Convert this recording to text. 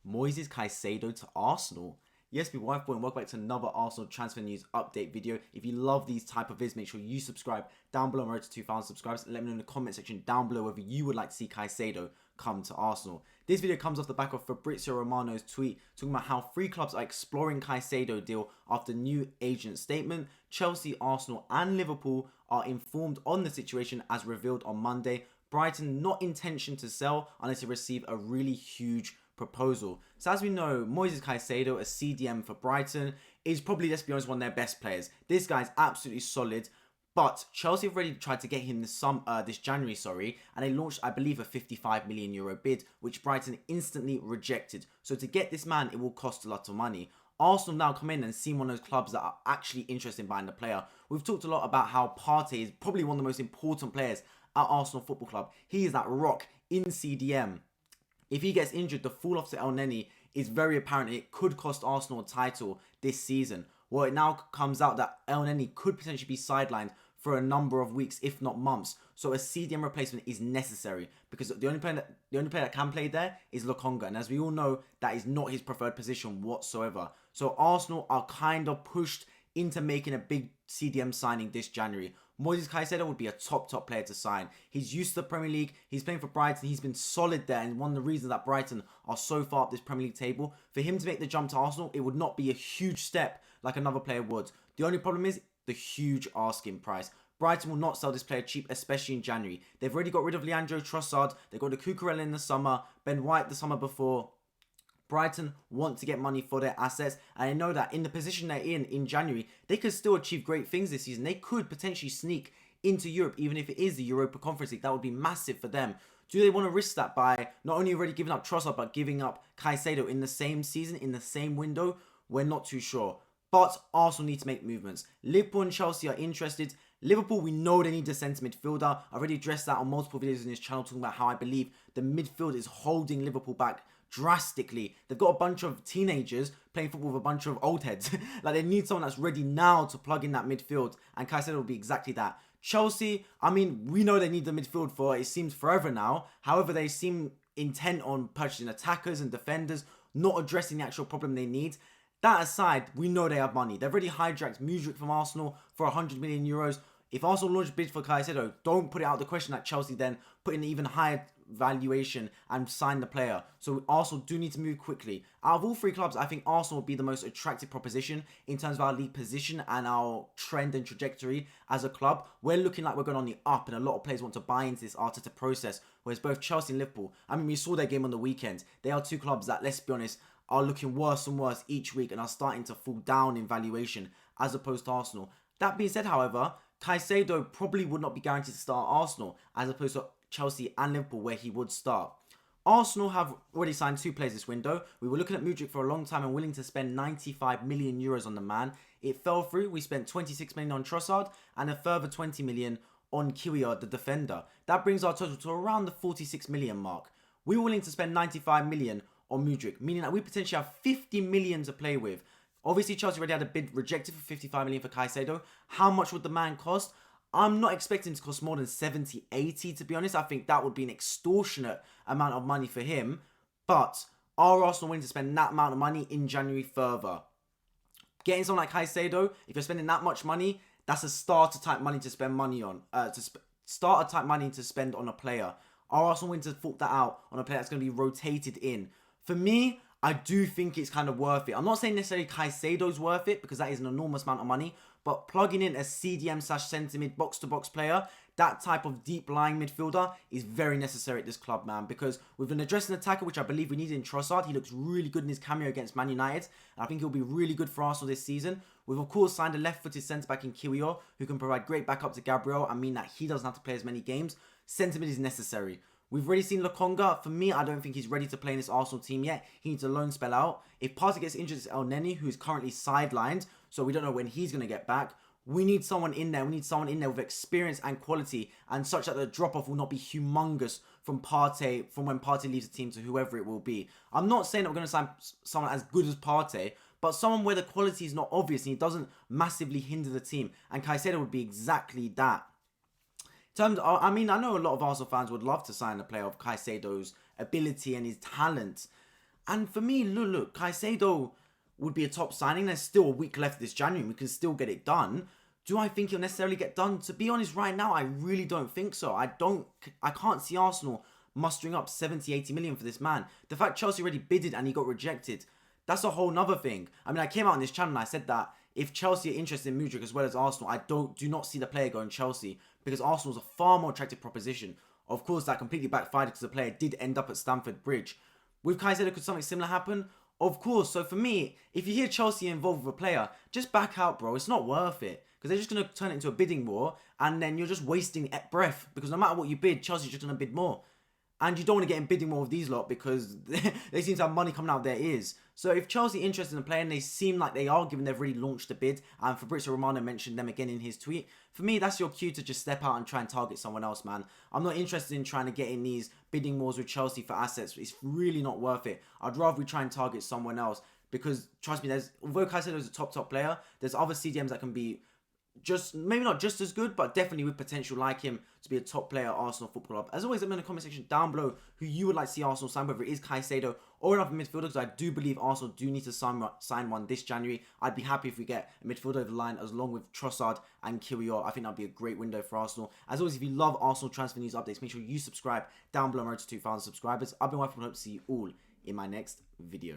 Moises Caicedo to Arsenal. Yes, people, welcome back to another Arsenal transfer news update video. If you love these type of vids, make sure you subscribe down below. I'm road to 2,000 subscribers. Let me know in the comment section down below whether you would like to see Caicedo come to Arsenal. This video comes off the back of Fabrizio Romano's tweet talking about how 3 clubs are exploring Caicedo deal after new agent statement. Chelsea, Arsenal and Liverpool are informed on the situation as revealed on Monday. Brighton not intention to sell unless they receive a really huge proposal. So as we know, Moises Caicedo, a CDM for Brighton, is probably, let's be honest, one of their best players. This guy's absolutely solid. But Chelsea have already tried to get him this January, and they launched, I believe, a €55 million bid, which Brighton instantly rejected. So to get this man, it will cost a lot of money. Arsenal now come in and seem one of those clubs that are actually interested in buying the player. We've talked a lot about how Partey is probably one of the most important players at Arsenal Football Club. He is that rock in CDM. If he gets injured, the fall off to El Neni is very apparent. It could cost Arsenal a title this season. Well, it now comes out that El Neni could potentially be sidelined for a number of weeks, if not months. So a CDM replacement is necessary because the only player that can play there is Lokonga, and as we all know, that is not his preferred position whatsoever. So Arsenal are kind of pushed into making a big CDM signing this January. Moises Caicedo would be a top player to sign. He's used to the Premier League. He's playing for Brighton. He's been solid there, and one of the reasons that Brighton are so far up this Premier League table. For him to make the jump to Arsenal, it would not be a huge step like another player would. The only problem is the huge asking price. Brighton will not sell this player cheap, especially in January. They've already got rid of Leandro Trossard. They got the Cucurella in the summer, Ben White the summer before. Brighton want to get money for their assets, and I know that in the position they're in January, they could still achieve great things this season. They could potentially sneak into Europe, even if it is the Europa Conference League. That would be massive for them. Do they want to risk that by not only already giving up Trossard, but giving up Caicedo in the same season, in the same window? We're not too sure. But Arsenal need to make movements. Liverpool and Chelsea are interested. Liverpool, we know they need a centre midfielder. I've already addressed that on multiple videos in this channel, talking about how I believe the midfield is holding Liverpool back drastically. They've got a bunch of teenagers playing football with a bunch of old heads. Like, they need someone that's ready now to plug in that midfield, and Caicedo will be exactly that. Chelsea, I mean, we know they need the midfield for, it seems, forever now. However, they seem intent on purchasing attackers and defenders, not addressing the actual problem they need. That aside, we know they have money. They've already hijacked Mudryk from Arsenal for €100 million. If Arsenal launch a bid for Caicedo, don't put it out of the question that Chelsea then put in an even higher valuation and sign the player. So Arsenal do need to move quickly. Out of all 3 clubs, I think Arsenal will be the most attractive proposition in terms of our league position and our trend and trajectory as a club. We're looking like we're going on the up, and a lot of players want to buy into this Arteta process, whereas both Chelsea and Liverpool, I mean, we saw their game on the weekend. They are 2 clubs that, let's be honest, are looking worse and worse each week and are starting to fall down in valuation as opposed to Arsenal. That being said, however, Caicedo probably would not be guaranteed to start Arsenal as opposed to Chelsea and Liverpool, where he would start. Arsenal have already signed 2 players this window. We were looking at Mudryk for a long time and willing to spend €95 million on the man. It fell through. We spent €26 million on Trossard and a further €20 million on Kiwior, the defender. That brings our total to around the €46 million mark. We were willing to spend €95 million on Mudryk, meaning that we potentially have €50 million to play with. Obviously, Chelsea already had a bid rejected for €55 million for Caicedo. How much would the man cost? I'm not expecting to cost more than 70, 80, to be honest. I think that would be an extortionate amount of money for him. But are Arsenal willing to spend that amount of money in January further? Getting someone like Caicedo, if you're spending that much money, that's a starter type money to spend money on. Starter type money to spend on a player. Are Arsenal willing to fork that out on a player that's going to be rotated in? For me, I do think it's kind of worth it. I'm not saying necessarily Caicedo's worth it, because that is an enormous amount of money. But plugging in a CDM/centre mid box-to-box player, that type of deep-lying midfielder, is very necessary at this club, man. Because with an addressing attacker, which I believe we need in Trossard, he looks really good in his cameo against Man United. And I think he'll be really good for Arsenal this season. We've, of course, signed a left-footed centre-back in Kiwior, who can provide great backup to Gabriel and mean that he doesn't have to play as many games. Centre mid is necessary. We've already seen Lokonga. For me, I don't think he's ready to play in this Arsenal team yet. He needs a loan spell out. If Partey gets injured, it's El Neni, who is currently sidelined, so we don't know when he's going to get back. We need someone in there. We need someone in there with experience and quality, and such that the drop-off will not be humongous from Partey, from when Partey leaves the team to whoever it will be. I'm not saying that we're going to sign someone as good as Partey, but someone where the quality is not obvious and he doesn't massively hinder the team. And Caicedo would be exactly that. I mean, I know a lot of Arsenal fans would love to sign a player of Caicedo's ability and his talent. And for me, look, Caicedo would be a top signing. There's still a week left this January. We can still get it done. Do I think he'll necessarily get done? To be honest, right now, I really don't think so. I can't see Arsenal mustering up 70, 80 million for this man. The fact Chelsea already bidded and he got rejected, that's a whole nother thing. I mean, I came out on this channel and I said that if Chelsea are interested in Mudryk as well as Arsenal, I do not see the player going Chelsea because Arsenal's a far more attractive proposition. Of course, that completely backfired because the player did end up at Stamford Bridge. With Caicedo, could something similar happen? Of course. So for me, if you hear Chelsea involved with a player, just back out, bro. It's not worth it because they're just going to turn it into a bidding war and then you're just wasting breath because no matter what you bid, Chelsea's just going to bid more. And you don't want to get in bidding war with these lot because they seem to have money coming out of their ears. So if Chelsea are interested in playing, they seem like they are, given they've already launched a bid. And Fabrizio Romano mentioned them again in his tweet. For me, that's your cue to just step out and try and target someone else, man. I'm not interested in trying to get in these bidding wars with Chelsea for assets. It's really not worth it. I'd rather we try and target someone else. Because, trust me, although Caicedo is a top player, there's other CDMs that can be maybe not just as good, but definitely with potential like him to be a top player at Arsenal Football Club. As always, let me know in the comment section down below who you would like to see Arsenal sign, whether it is Caicedo or another midfielder, because I do believe Arsenal do need to sign one this January. I'd be happy if we get a midfielder over the line as long with Trossard and Kiwior. I think that'd be a great window for Arsenal. As always, if you love Arsenal transfer news updates, make sure you subscribe down below. I'm road to 2,000 subscribers. I've been waiting, hope to see you all in my next video.